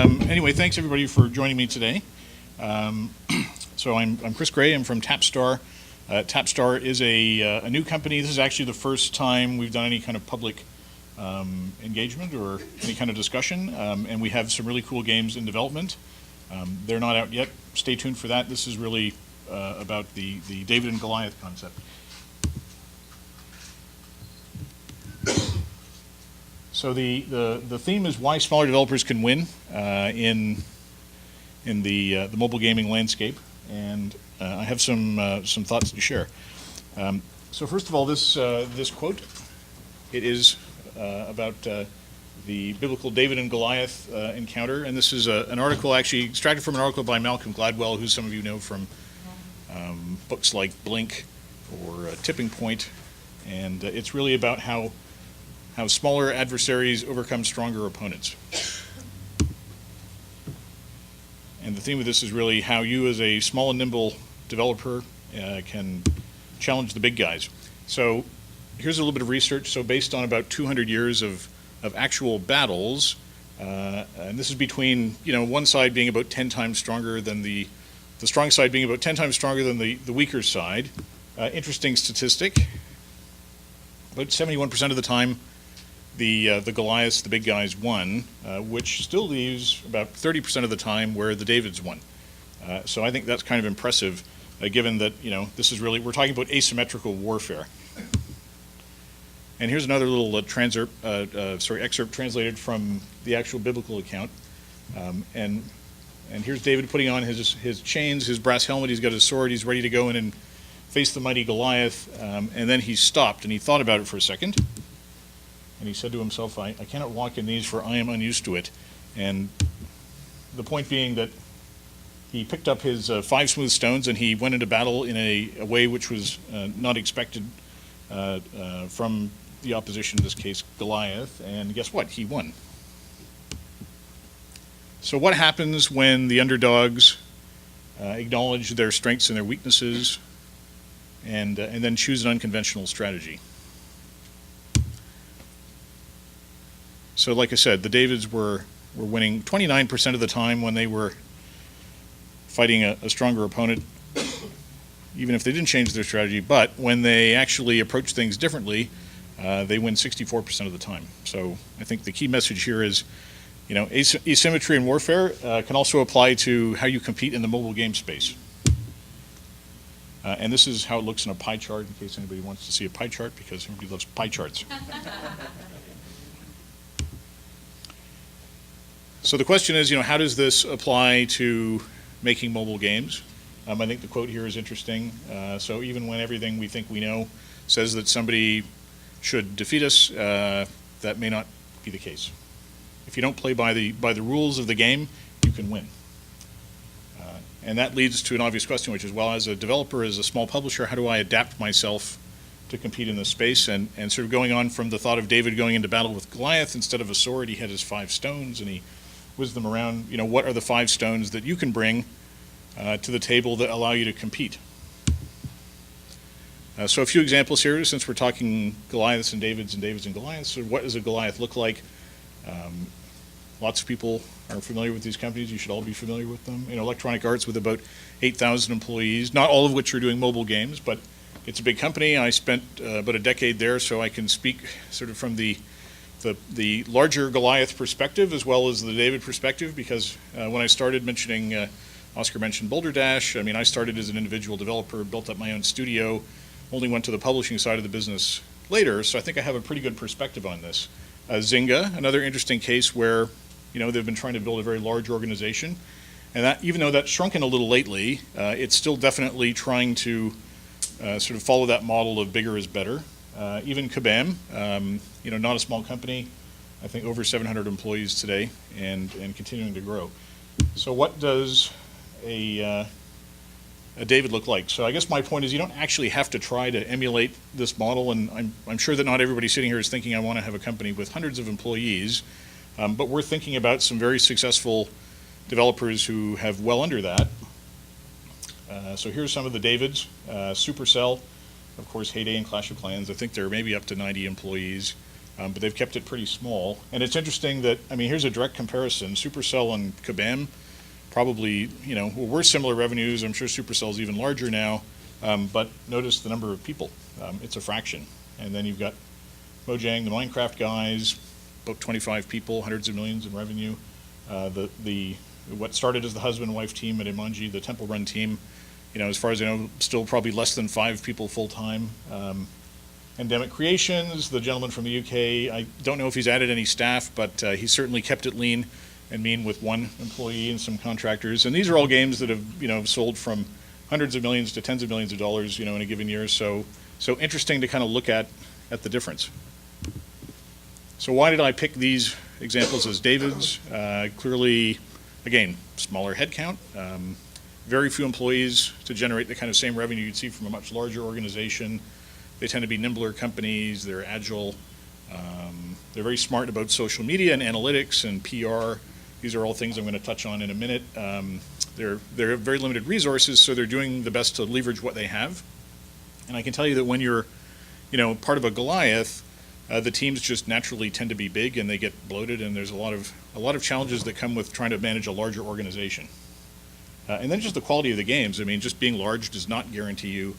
Anyway, thanks everybody for joining me today. So I'm Chris Gray. I'm from Tapstar. Tapstar is a new company. This is actually the first time we've done any kind of public engagement or any kind of discussion, and we have some really cool games in development. They're not out yet. Stay tuned for that. This is really about the David and Goliath concept. So the theme is why smaller developers can win in the mobile gaming landscape, and I have some thoughts to share. So first of all, this quote, it is about the biblical David and Goliath encounter, and this is an article actually extracted from an article by Malcolm Gladwell, who some of you know from books like Blink or Tipping Point, and it's really about how smaller adversaries overcome stronger opponents. And the theme of this is really how you as a small and nimble developer can challenge the big guys. So here's a little bit of research. So based on about 200 years of actual battles, and this is between, one side being about 10 times stronger than the strong side being about 10 times stronger than the weaker side. Interesting statistic, about 71% of the time, the Goliaths, the big guys, won, which still leaves about 30% of the time where the Davids won. So I think that's kind of impressive, given that this is really, we're talking about asymmetrical warfare. And here's another little excerpt translated from the actual biblical account. And here's David putting on his chains, his brass helmet. He's got his sword. He's ready to go in and face the mighty Goliath. And then he stopped and he thought about it for a second. And he said to himself, I cannot walk in these, for I am unused to it. And the point being that he picked up his 5 smooth stones and he went into battle in a way which was not expected from the opposition, in this case Goliath. And guess what? He won. So what happens when the underdogs acknowledge their strengths and their weaknesses and then choose an unconventional strategy? So like I said, the Davids were winning 29% of the time when they were fighting a stronger opponent, even if they didn't change their strategy. But when they actually approach things differently, they win 64% of the time. So I think the key message here is, asymmetry and warfare can also apply to how you compete in the mobile game space. And this is how it looks in a pie chart, in case anybody wants to see a pie chart, because everybody loves pie charts. So the question is, how does this apply to making mobile games? I think the quote here is interesting. So even when everything we think we know says that somebody should defeat us, that may not be the case. If you don't play by the rules of the game, you can win. And that leads to an obvious question, which is, well, as a developer, as a small publisher, how do I adapt myself to compete in this space? And sort of going on from the thought of David going into battle with Goliath, instead of a sword, he had his 5 stones, and he whizzed them around. What are the 5 stones that you can bring to the table that allow you to compete? So a few examples here, since we're talking Goliaths and Davids and Goliaths. So what does a Goliath look like? Lots of people are familiar with these companies. You should all be familiar with them. Electronic Arts with about 8,000 employees, not all of which are doing mobile games, but it's a big company. I spent about a decade there, so I can speak sort of from the larger Goliath perspective as well as the David perspective, because when I started, Oscar mentioned Boulder Dash. I started as an individual developer, built up my own studio, only went to the publishing side of the business later, so I think I have a pretty good perspective on this. Zynga, another interesting case where they've been trying to build a very large organization, and that, even though that's shrunken a little lately, it's still definitely trying to sort of follow that model of bigger is better. Even Kabam, not a small company, I think over 700 employees today, and continuing to grow. So what does a David look like? So I guess my point is, you don't actually have to try to emulate this model, and I'm sure that not everybody sitting here is thinking I want to have a company with hundreds of employees, but we're thinking about some very successful developers who have well under that. So here's some of the Davids. Supercell, of course, Heyday and Clash of Clans. I think they're maybe up to 90 employees. but they've kept it pretty small. And it's interesting that, I mean, here's a direct comparison. Supercell and Kabam probably, well, we're similar revenues. I'm sure Supercell's even larger now, but notice the number of people. It's a fraction. And then you've got Mojang, the Minecraft guys, about 25 people, hundreds of millions in revenue. What started as the husband and wife team at Imanji, the Temple Run team, as far as I know, still probably less than 5 people full-time. Endemic Creations, the gentleman from the UK, I don't know if he's added any staff, but he's certainly kept it lean and mean with 1 employee and some contractors. And these are all games that have, sold from hundreds of millions to tens of millions of dollars, in a given year. So interesting to kind of look at the difference. So why did I pick these examples as David's? Clearly, again, smaller headcount, very few employees to generate the kind of same revenue you'd see from a much larger organization. They tend to be nimbler companies, they're agile, they're very smart about social media and analytics and PR. These are all things I'm going to touch on in a minute. They have very limited resources, so they're doing the best to leverage what they have. And I can tell you that when you're, part of a Goliath, the teams just naturally tend to be big and they get bloated, and there's a lot of challenges that come with trying to manage a larger organization. And then just the quality of the games. I mean, just being large does not guarantee you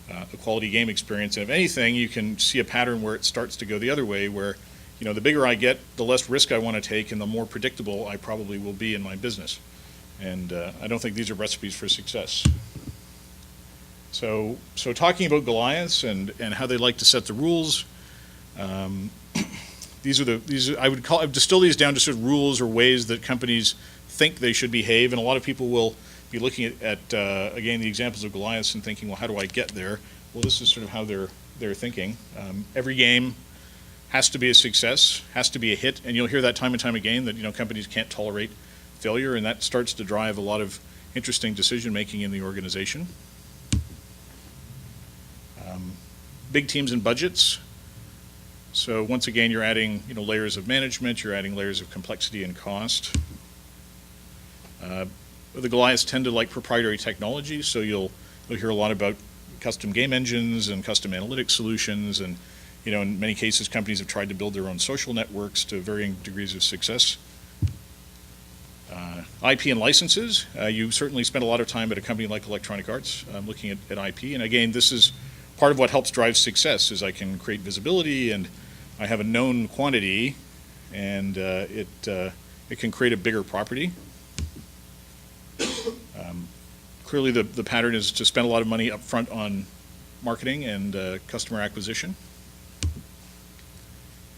a quality game experience. And if anything, you can see a pattern where it starts to go the other way, where the bigger I get, the less risk I want to take, and the more predictable I probably will be in my business. And I don't think these are recipes for success. So talking about Goliaths and how they like to set the rules. I would distill these down to sort of rules or ways that companies think they should behave, and a lot of people will be looking at again, the examples of Goliaths and thinking, well, how do I get there? Well, this is sort of how they're thinking. Every game has to be a success, has to be a hit, and you'll hear that time and time again that companies can't tolerate failure, and that starts to drive a lot of interesting decision making in the organization. Big teams and budgets. So once again, you're adding layers of management, you're adding layers of complexity and cost. The Goliaths tend to like proprietary technology, so you'll hear a lot about custom game engines and custom analytics solutions, and in many cases companies have tried to build their own social networks to varying degrees of success. IP and licenses. You certainly spend a lot of time at a company like Electronic Arts looking at IP, and again, this is part of what helps drive success, is I can create visibility and I have a known quantity, and it can create a bigger property. Clearly the pattern is to spend a lot of money up front on marketing and customer acquisition.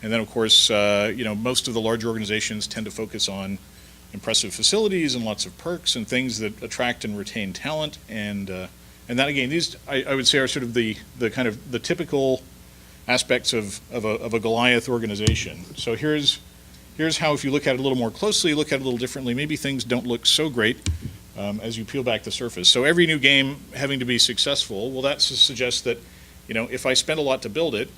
And then of course, most of the larger organizations tend to focus on impressive facilities and lots of perks and things that attract and retain talent, and that again, these I would say are sort of the kind of the typical aspects of a Goliath organization. So here's how, if you look at it a little more closely, look at it a little differently, maybe things don't look so great as you peel back the surface. So every new game having to be successful, well, that suggests that if I spend a lot to build it,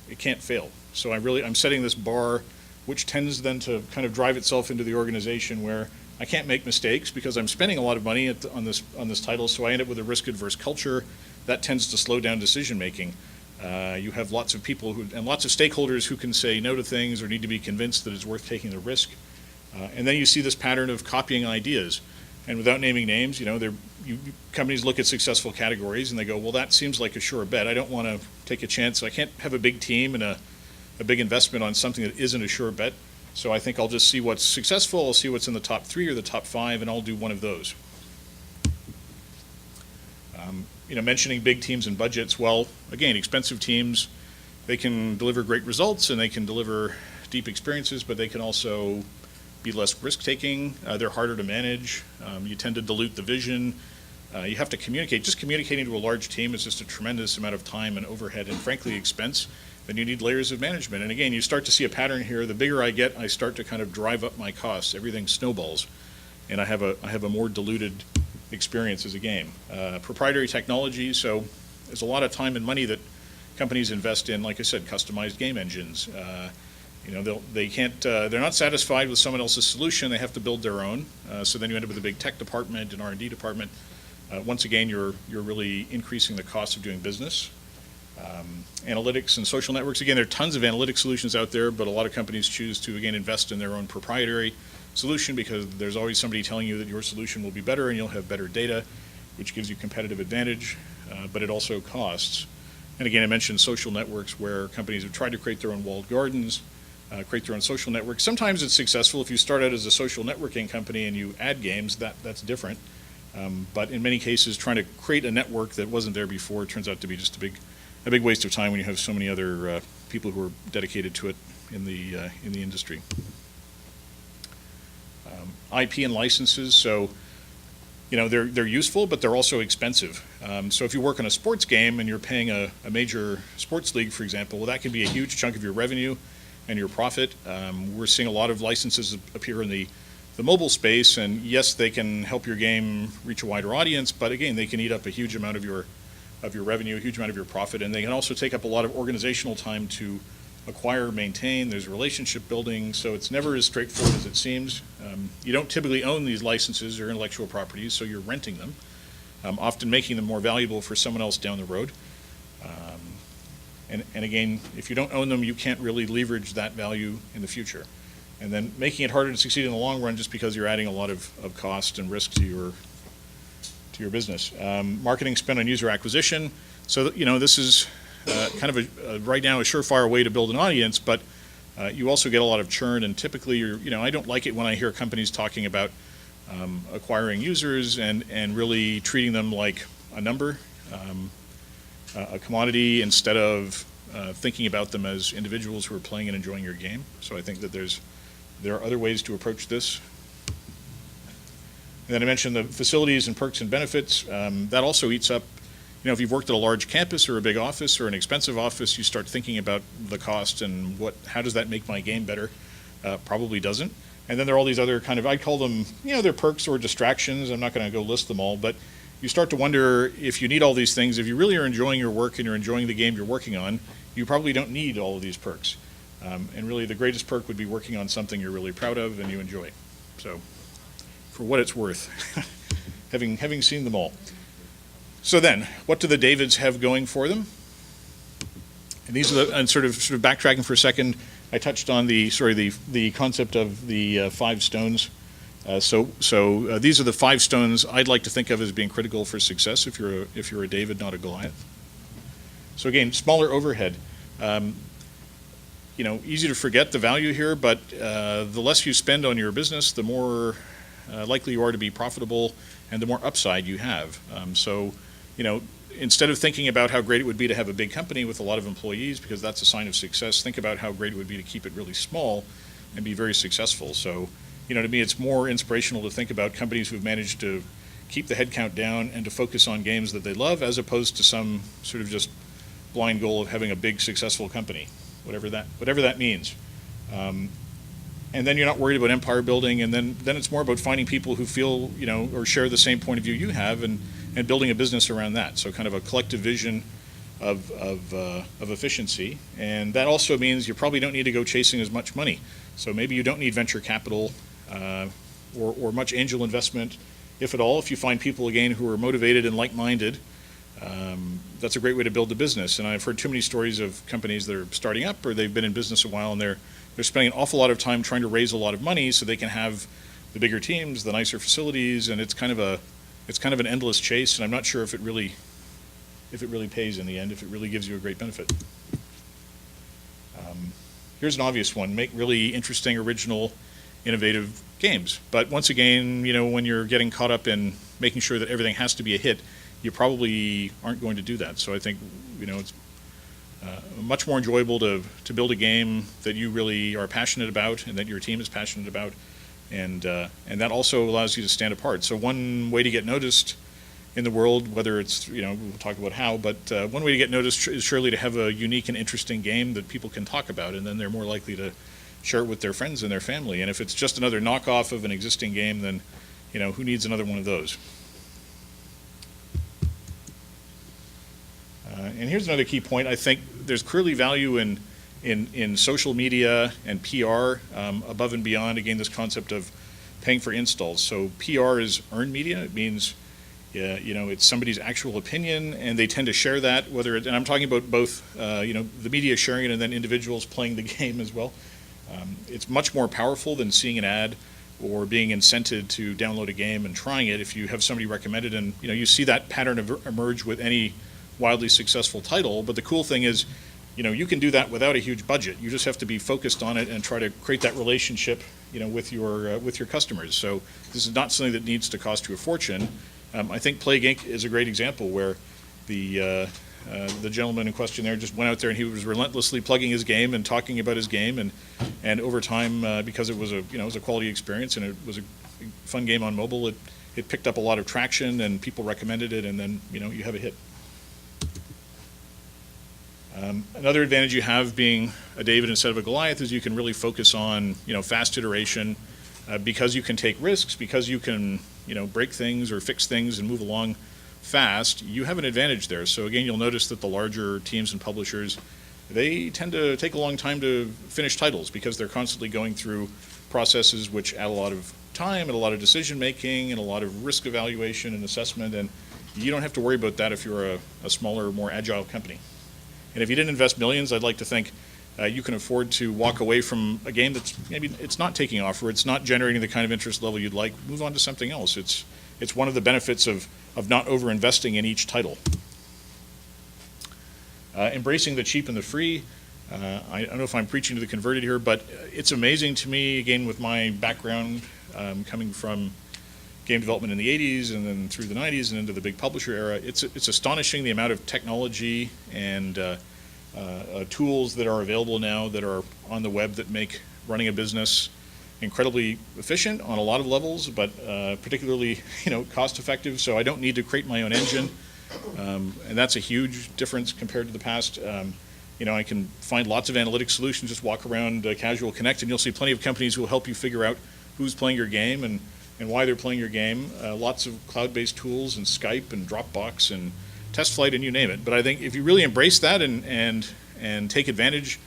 it can't fail. So I'm setting this bar, which tends then to kind of drive itself into the organization where I can't make mistakes because I'm spending a lot of money on this title, so I end up with a risk-adverse culture that tends to slow down decision making. You have lots of people and lots of stakeholders who can say no to things or need to be convinced that it's worth taking the risk. And then you see this pattern of copying ideas. And without naming names, companies look at successful categories and they go, well, that seems like a sure bet. I don't want to take a chance. I can't have a big team and a big investment on something that isn't a sure bet. So I think I'll just see what's successful. I'll see what's in the top 3 or the top 5, and I'll do one of those. Mentioning big teams and budgets, well, again, expensive teams, they can deliver great results and they can deliver deep experiences, but they can also be less risk-taking. They're harder to manage. You tend to dilute the vision. You have to communicate. Just communicating to a large team is just a tremendous amount of time and overhead and, frankly, expense. Then you need layers of management. And again, you start to see a pattern here. The bigger I get, I start to kind of drive up my costs. Everything snowballs. And I have a more diluted experience as a game. Proprietary technology, so there's a lot of time and money that companies invest in, like I said, customized game engines. They're not satisfied with someone else's solution. They have to build their own. So then you end up with a big tech department and R&D department. Once again, you're really increasing the cost of doing business. Analytics and social networks. Again, there are tons of analytic solutions out there, but a lot of companies choose to, again, invest in their own proprietary solution because there's always somebody telling you that your solution will be better and you'll have better data, which gives you competitive advantage, but it also costs. And again, I mentioned social networks where companies have tried to create their own walled gardens, create their own social networks. Sometimes it's successful. If you start out as a social networking company and you add games, that's different. But in many cases, trying to create a network that wasn't there before turns out to be just a big waste of time when you have so many other people who are dedicated to it in the industry. IP and licenses, so they're useful, but they're also expensive. So if you work on a sports game and you're paying a major sports league, for example, well, that can be a huge chunk of your revenue and your profit. We're seeing a lot of licenses appear in the mobile space, and yes, they can help your game reach a wider audience, but again, they can eat up a huge amount of your revenue, a huge amount of your profit, and they can also take up a lot of organizational time to acquire, maintain. There's relationship building, so it's never as straightforward as it seems. You don't typically own these licenses or intellectual properties, so you're renting them, often making them more valuable for someone else down the road. And again, if you don't own them, you can't really leverage that value in the future. And then making it harder to succeed in the long run just because you're adding a lot of cost and risk to your business. Marketing spend on user acquisition. So this is kind of right now a surefire way to build an audience, but you also get a lot of churn, and typically I don't like it when I hear companies talking about acquiring users and really treating them like a number, a commodity, instead of thinking about them as individuals who are playing and enjoying your game. So I think that there are other ways to approach this. And then I mentioned the facilities and perks and benefits. That also eats up, if you've worked at a large campus or a big office or an expensive office, you start thinking about the cost and how does that make my game better? Probably doesn't. And then there are all these other kind of, I'd call them, they're perks or distractions. I'm not going to go list them all, but you start to wonder if you need all these things. If you really are enjoying your work and you're enjoying the game you're working on, you probably don't need all of these perks. And really the greatest perk would be working on something you're really proud of and you enjoy. So for what it's worth, having seen them all. So then, what do the Davids have going for them? And these are and sort of backtracking for a second, I touched on the concept of the 5 stones. So these are the 5 stones I'd like to think of as being critical for success if you're a David, not a Goliath. So again, smaller overhead. Easy to forget the value here, but the less you spend on your business, the more likely you are to be profitable and the more upside you have. Instead of thinking about how great it would be to have a big company with a lot of employees, because that's a sign of success, think about how great it would be to keep it really small and be very successful. So, to me, it's more inspirational to think about companies who've managed to keep the headcount down and to focus on games that they love, as opposed to some sort of just blind goal of having a big successful company, whatever that means. And then you're not worried about empire building, and then it's more about finding people who feel, or share the same point of view you have, and building a business around that. So kind of a collective vision of efficiency. And that also means you probably don't need to go chasing as much money. So maybe you don't need venture capital or much angel investment, if at all. If you find people, again, who are motivated and like-minded, that's a great way to build a business. And I've heard too many stories of companies that are starting up or they've been in business a while and they're spending an awful lot of time trying to raise a lot of money so they can have the bigger teams, the nicer facilities, and it's kind of an endless chase, and I'm not sure if it really pays in the end, if it really gives you a great benefit. Here's an obvious one: make really interesting, original, innovative games. But once again, when you're getting caught up in making sure that everything has to be a hit, you probably aren't going to do that. So I think it's much more enjoyable to build a game that you really are passionate about and that your team is passionate about, and that also allows you to stand apart. So one way to get noticed in the world, whether it's, we'll talk about how, but one way to get noticed is surely to have a unique and interesting game that people can talk about, and then they're more likely to share it with their friends and their family. And if it's just another knockoff of an existing game, then who needs another one of those? And here's another key point. I think there's clearly value in social media and PR above and beyond, again, this concept of paying for installs. So PR is earned media. It means Yeah, it's somebody's actual opinion, and they tend to share that. And I'm talking about both, the media sharing it and then individuals playing the game as well. It's much more powerful than seeing an ad or being incented to download a game and trying it if you have somebody recommend it. And you see that pattern emerge with any wildly successful title. But the cool thing is, you can do that without a huge budget. You just have to be focused on it and try to create that relationship, with your customers. So this is not something that needs to cost you a fortune. I think Plague Inc. is a great example where the gentleman in question there just went out there and he was relentlessly plugging his game and talking about his game, and over time, because it was a quality experience and it was a fun game on mobile, it picked up a lot of traction and people recommended it, and then you have a hit. Another advantage you have being a David instead of a Goliath is you can really focus on fast iteration, because you can take risks, because you can break things or fix things and move along fast. You have an advantage there. So again, you'll notice that the larger teams and publishers, they tend to take a long time to finish titles because they're constantly going through processes which add a lot of time and a lot of decision making and a lot of risk evaluation and assessment, and you don't have to worry about that if you're a smaller, more agile company. And if you didn't invest millions, I'd like to think you can afford to walk away from a game that's maybe it's not taking off or it's not generating the kind of interest level you'd like. Move on to something else. It's one of the benefits of not over-investing in each title. Embracing the cheap and the free. I don't know if I'm preaching to the converted here, but it's amazing to me, again, with my background coming from game development in the 80s and then through the 90s and into the big publisher era, it's astonishing the amount of technology and tools that are available now that are on the web that make running a business incredibly efficient on a lot of levels, but particularly cost effective. So I don't need to create my own engine, and that's a huge difference compared to the past. I can find lots of analytic solutions, just walk around Casual Connect, and you'll see plenty of companies who will help you figure out who's playing your game and why they're playing your game. Lots of cloud-based tools and Skype and Dropbox and TestFlight and you name it. But I think if you really embrace that and take advantage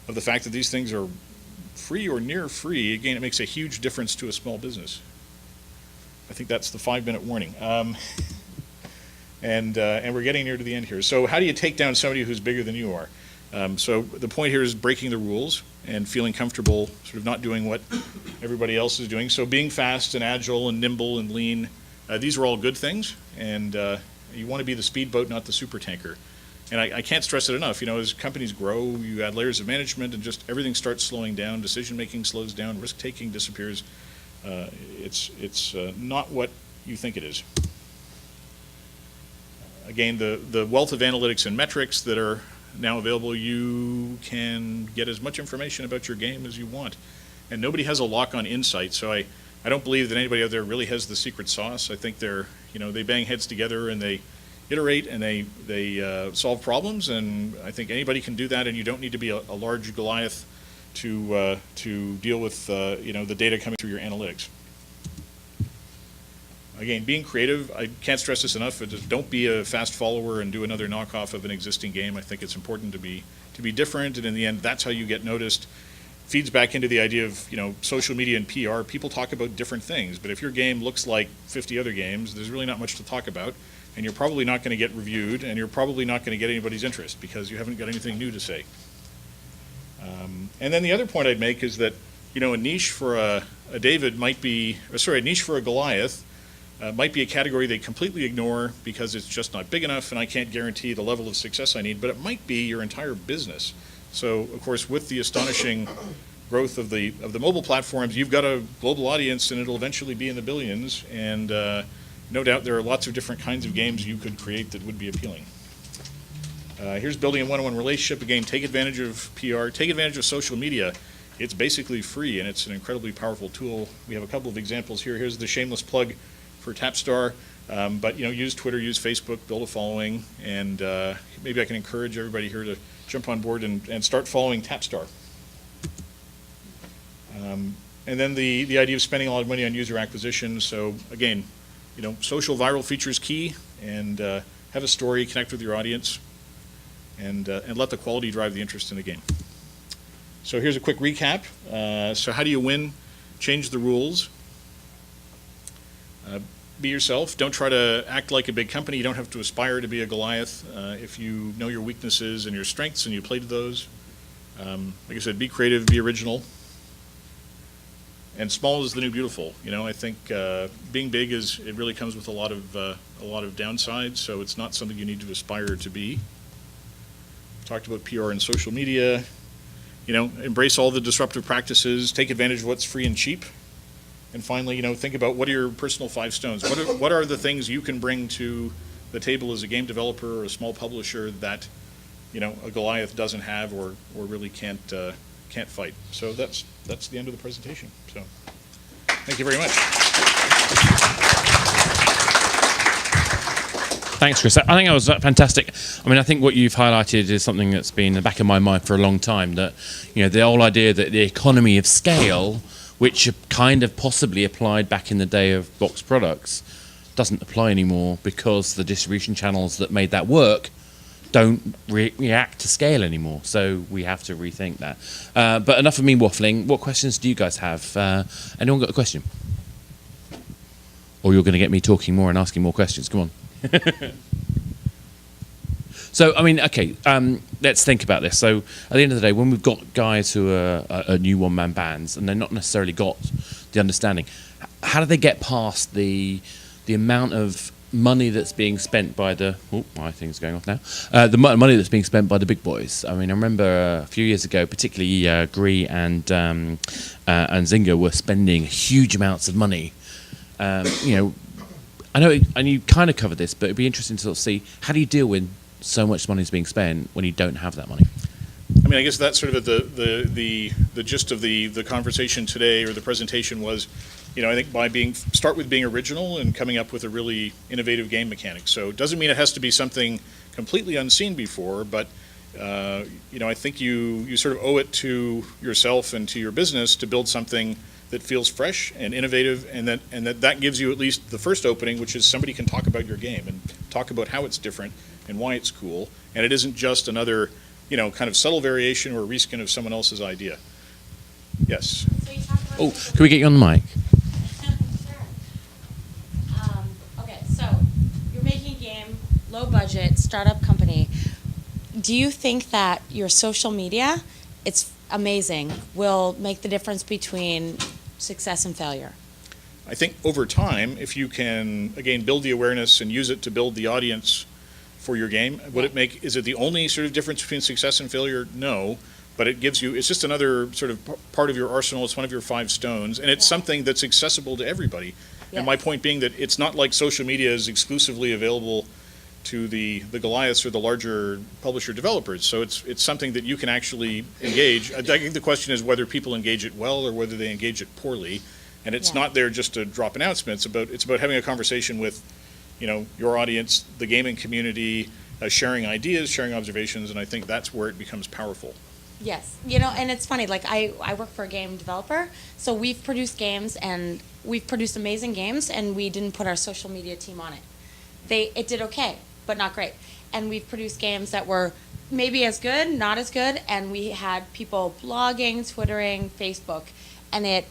of the fact that these things are free or near free, again, it makes a huge difference to a small business. I think that's the 5-minute warning. And we're getting near to the end here. So how do you take down somebody who's bigger than you are? So the point here is breaking the rules and feeling comfortable sort of not doing what everybody else is doing. So being fast and agile and nimble and lean, these are all good things. And you want to be the speedboat, not the supertanker. And I can't stress it enough. As companies grow, you add layers of management and just everything starts slowing down. Decision-making slows down. Risk-taking disappears. It's not what you think it is. Again, the wealth of analytics and metrics that are now available, you can get as much information about your game as you want. And nobody has a lock on insight, so I don't believe that anybody out there really has the secret sauce. I think they bang heads together and they iterate and they solve problems, and I think anybody can do that, and you don't need to be a large Goliath to deal with the data coming through your analytics. Again, being creative, I can't stress this enough. Just don't be a fast follower and do another knockoff of an existing game. I think it's important to be different, and in the end, that's how you get noticed. Feeds back into the idea of social media and PR. People talk about different things, but if your game looks like 50 other games, there's really not much to talk about, and you're probably not going to get reviewed, and you're probably not going to get anybody's interest because you haven't got anything new to say. And then the other point I'd make is that a niche for a David might be, a niche for a Goliath. Might be a category they completely ignore because it's just not big enough and I can't guarantee the level of success I need, but it might be your entire business. So, of course, with the astonishing growth of the mobile platforms, you've got a global audience and it'll eventually be in the billions, and no doubt there are lots of different kinds of games you could create that would be appealing. Here's building a one-on-one relationship. Again, take advantage of PR, take advantage of social media. It's basically free and it's an incredibly powerful tool. We have a couple of examples here. Here's the shameless plug for Tapstar, but use Twitter, use Facebook, build a following, and maybe I can encourage everybody here to jump on board and start following Tapstar. And then the idea of spending a lot of money on user acquisition. So again, social viral features key, and have a story, connect with your audience, and let the quality drive the interest in the game. So here's a quick recap. So how do you win? Change the rules. be yourself. Don't try to act like a big company. You don't have to aspire to be a Goliath. If you know your weaknesses and your strengths and you play to those, like I said, be creative, be original. And small is the new beautiful. I think being big it really comes with a lot of downsides. So it's not something you need to aspire to be. Talked about PR and social media. Embrace all the disruptive practices. Take advantage of what's free and cheap. And finally, think about what are your personal 5 stones. What are the things you can bring to the table as a game developer or a small publisher that a Goliath doesn't have or really can't fight. So that's the end of the presentation. So thank you very much. Thanks, Chris. I think that was fantastic. I think what you've highlighted is something that's been in the back of my mind for a long time, that the whole idea that the economy of scale, which kind of possibly applied back in the day of box products, doesn't apply anymore because the distribution channels that made that work don't react to scale anymore. So we have to rethink that. But enough of me waffling. What questions do you guys have? Anyone got a question? Or you're going to get me talking more and asking more questions. Come on. So, okay, let's think about this. So, at the end of the day, when we've got guys who are new one-man bands and they're not necessarily got the understanding, how do they get past the amount of money that's being spent by the... Oh, my thing's going off now. The money that's being spent by the big boys. I remember a few years ago, particularly Gree and Zynga were spending huge amounts of money. I know, and you kind of covered this, but it'd be interesting to sort of see, how do you deal with so much money is being spent when you don't have that money? I guess that's sort of the gist of the conversation today, or the presentation was, I think start with being original and coming up with a really innovative game mechanic. So it doesn't mean it has to be something completely unseen before, but I think you sort of owe it to yourself and to your business to build something that feels fresh and innovative, and that gives you at least the first opening, which is somebody can talk about your game and talk about how it's different and why it's cool, and it isn't just another kind of subtle variation or reskin of someone else's idea. Yes. Oh, can we get you on the mic? Sure. Okay, so you're making a game, low budget, startup company. Do you think that your social media, it's amazing, will make the difference between success and failure? I think over time, if you can, again, build the awareness and use it to build the audience for your game, is it the only sort of difference between success and failure? No, but it gives you, it's just another sort of part of your arsenal. It's one of your 5 stones, and it's something that's accessible to everybody. And my point being that it's not like social media is exclusively available to the Goliaths or the larger publisher developers. So it's something that you can actually engage. I think the question is whether people engage it well or whether they engage it poorly. And it's not there just to drop announcements. It's about having a conversation with, your audience, the gaming community, sharing ideas, sharing observations, and I think that's where it becomes powerful. Yes, and it's funny, like I work for a game developer, so we've produced games and we've produced amazing games, and we didn't put our social media team on it. It did okay, but not great. And we've produced games that were maybe as good, not as good, and we had people blogging, Twittering, Facebook, and it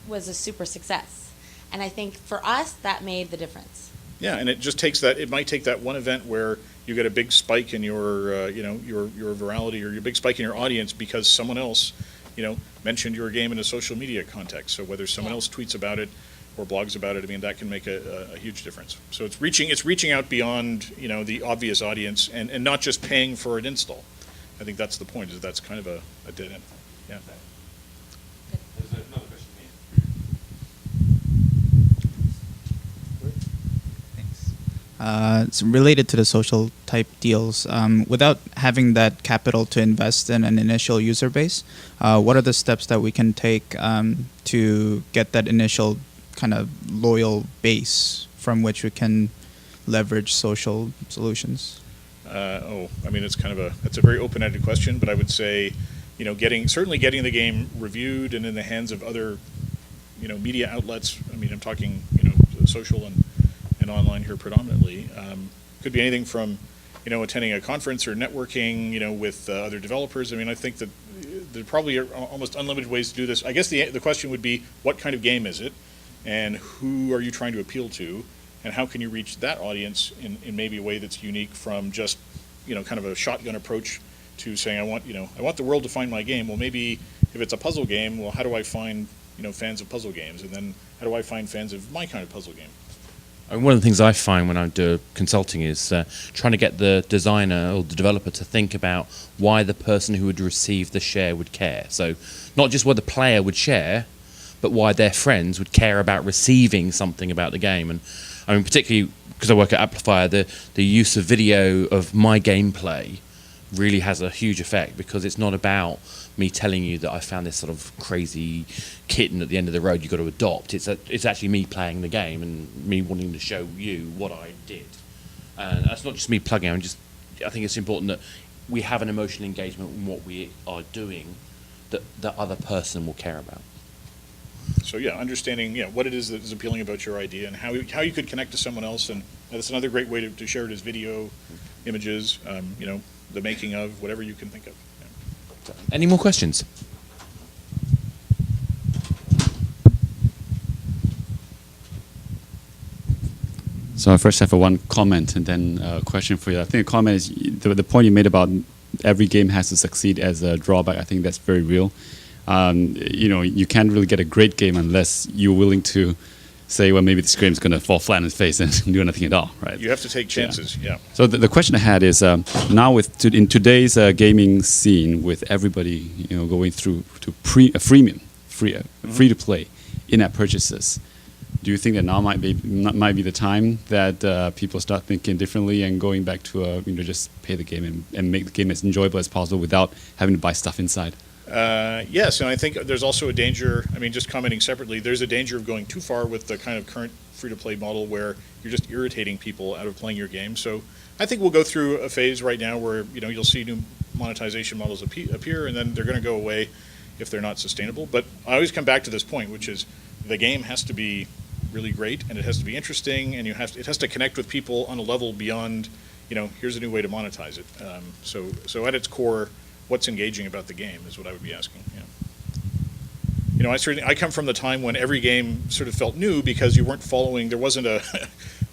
was a super success. And I think for us, that made the difference. Yeah, and it just takes that. It might take that one event where you get a big spike in your, your virality, or your big spike in your audience because someone else, mentioned your game in a social media context. So whether someone else tweets about it or blogs about it, that can make a huge difference. So it's reaching out beyond, the obvious audience and not just paying for an install. I think that's the point. Is that's kind of a dead end. Yeah. There's another question here. It's related to the social type deals. Without having that capital to invest in an initial user base, what are the steps that we can take to get that initial kind of loyal base from which we can leverage social solutions? It's a very open-ended question, but I would say, getting the game reviewed and in the hands of other, media outlets. I'm talking, social and online here predominantly. Could be anything from, attending a conference or networking, with other developers. I think that there probably are almost unlimited ways to do this. I guess the question would be, what kind of game is it, and who are you trying to appeal to, and how can you reach that audience in maybe a way that's unique from just, kind of a shotgun approach to saying, I want the world to find my game. Well, maybe if it's a puzzle game, well, how do I find, fans of puzzle games? And then how do I find fans of my kind of puzzle game? And one of the things I find when I do consulting is trying to get the designer or the developer to think about why the person who would receive the share would care. So not just what the player would share, but why their friends would care about receiving something about the game. And I mean, particularly because I work at Amplifier, the use of video of my gameplay really has a huge effect, because it's not about me telling you that I found this sort of crazy kitten at the end of the road you've got to adopt. It's actually me playing the game and me wanting to show you what I did. And that's not just me plugging. I think it's important that we have an emotional engagement in what we are doing that the other person will care about. So yeah, understanding what it is that is appealing about your idea and how you could connect to someone else, and that's another great way to share it is video, images, the making of, whatever you can think of. Yeah. Any more questions? So I first have one comment and then a question for you. I think the comment is the point you made about every game has to succeed as a drawback. I think that's very real. You can't really get a great game unless you're willing to say, well, maybe this game's going to fall flat on its face and do nothing at all, right? You have to take chances, yeah. So the question I had is, now in today's gaming scene, with everybody going through to free to play in-app purchases, do you think that now might be the time that people start thinking differently and going back to just pay the game and make the game as enjoyable as possible without having to buy stuff inside? Yes, and I think there's also a danger, just commenting separately, there's a danger of going too far with the kind of current free-to-play model where you're just irritating people out of playing your game. So I think we'll go through a phase right now where, you'll see new monetization models appear, and then they're going to go away if they're not sustainable. But I always come back to this point, which is the game has to be really great, and it has to be interesting, and it has to connect with people on a level beyond, here's a new way to monetize it. So at its core, what's engaging about the game is what I would be asking. Yeah. I come from the time when every game sort of felt new because you weren't following. There wasn't a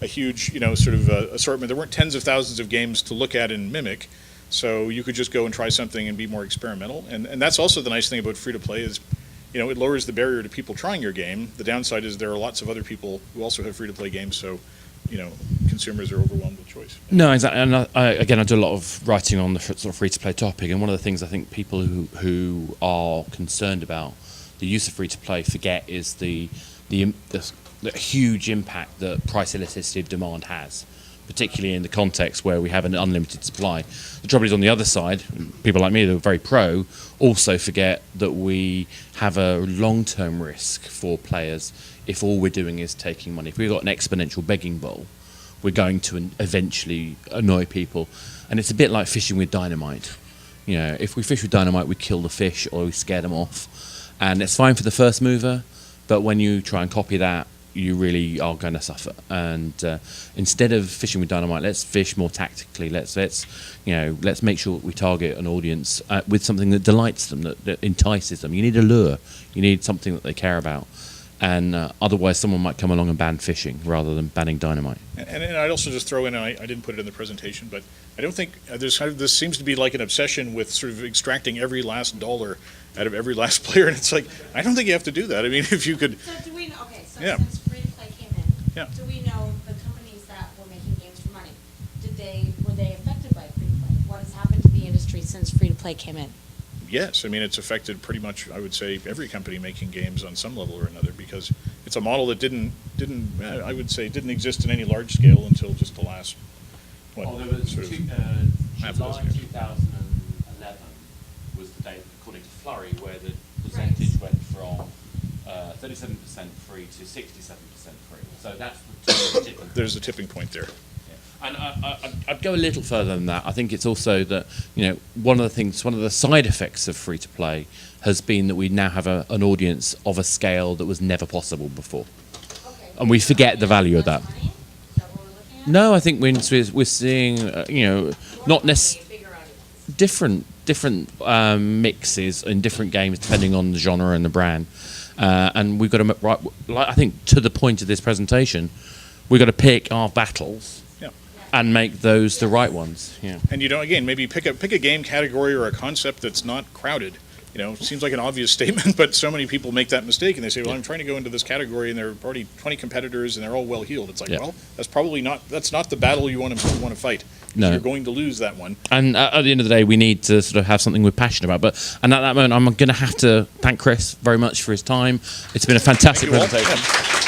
huge, assortment. There weren't tens of thousands of games to look at and mimic, so you could just go and try something and be more experimental. And that's also the nice thing about free to play is, it lowers the barrier to people trying your game. The downside is there are lots of other people who also have free to play games, so consumers are overwhelmed with choice. No, exactly. And I do a lot of writing on the sort of free-to-play topic, and one of the things I think people who are concerned about the use of free-to-play forget is the huge impact that price elasticity of demand has, particularly in the context where we have an unlimited supply. The trouble is, on the other side, people like me that are very pro also forget that we have a long-term risk for players if all we're doing is taking money. If we've got an exponential begging bowl, we're going to eventually annoy people. And it's a bit like fishing with dynamite. If we fish with dynamite, we kill the fish or we scare them off. And it's fine for the first mover, but when you try and copy that, you really are going to suffer. And instead of fishing with dynamite, let's fish more tactically. Let's make sure we target an audience with something that delights them, that entices them. You need a lure. You need something that they care about. And otherwise, someone might come along and ban fishing rather than banning dynamite. And I'd also just throw in, and I didn't put it in the presentation, but I don't think this seems to be like an obsession with sort of extracting every last dollar out of every last player, and it's like, I don't think you have to do that. If you could. So do we know? Okay, so Yeah. since free to play came in, Yeah. do we know the companies that were making games for money? Were they affected by free to play? What has happened to the industry since free to play came in? Yes, it's affected pretty much, I would say, every company making games on some level or another, because it's a model that didn't exist in any large scale until just the last, half a July dozen years. 2011 was the date, according to Flurry, where the percentage went from 37% free to 67% free. So that's the tipping point. There's a tipping point there. And I'd go a little further than that. I think it's also that, one of the side effects of free to play has been that we now have an audience of a scale that was never possible before. Okay. And we forget the value of that. Less money? Is that what we're looking at? No, I think we're seeing, not necessarily Bigger audience. different mixes in different games depending on the genre and the brand. And we've got to, I think, to the point of this presentation, we've got to pick our battles Yeah. and make those the right ones. Yeah. And again, maybe pick a game category or a concept that's not crowded. It seems like an obvious statement, but so many people make that mistake, and they say, "Well, I'm trying to go into this category, and there are already 20 competitors, and they're all well heeled." It's like, Yeah. well, that's not the battle you want to fight. No. You're going to lose that one. And at the end of the day, we need to sort of have something we're passionate about. And at that moment, I'm going to have to thank Chris very much for his time. It's been a fantastic Thank you all. presentation. Yeah.